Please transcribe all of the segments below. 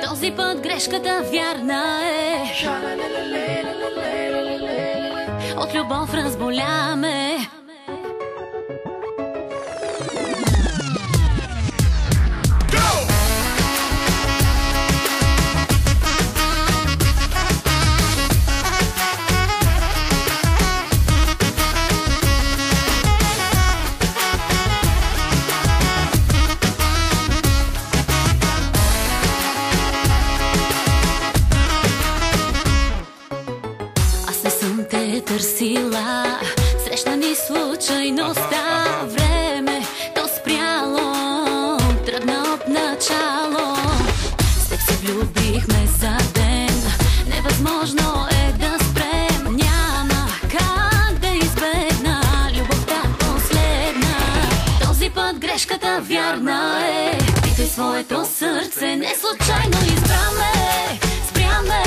Този път грешката вярна е. От любов разболяме. Търсила, срещна ни случайността, време то спряло, тръгна от начало. С теб се влюбихме за ден, невъзможно е да спрем, няма как да избегна любовта последна. Този път грешката вярна е, питай своето сърце, не случайно избраме, спряме,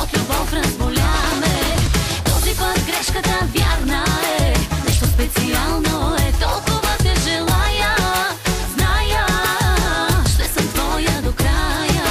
от любов разболяме. Грешката вярна е, нещо специално е, толкова те желая, зная, ще съм твоя до края.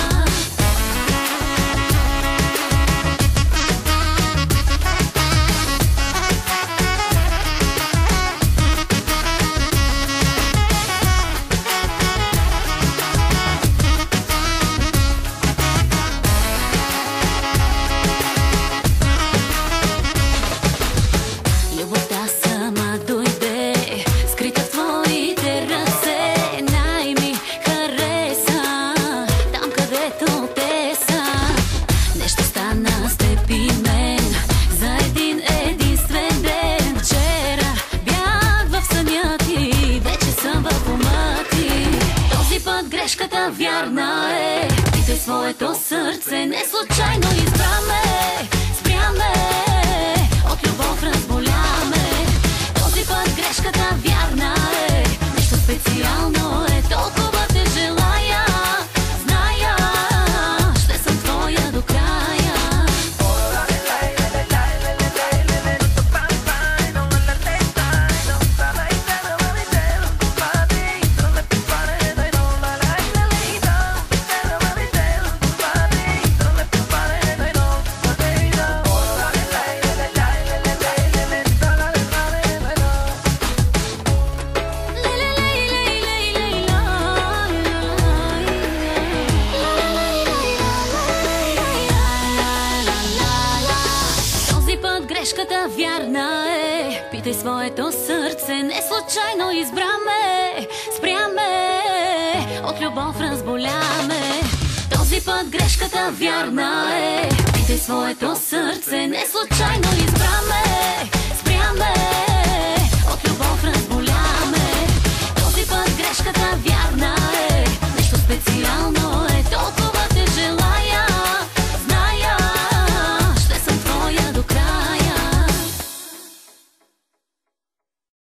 Грешката вярна е, питай своето сърце, не случайно избраме, спряме, от любов разболяме. Този път грешката вярна е, нещо специално е, толкова те желая, зная, ще съм твоя до края. Грешката вярна е, питай своето сърце, не случайно избраме, спряме, от любов разболяме. Този път грешката вярна е, питай своето сърце, не случайно избраме.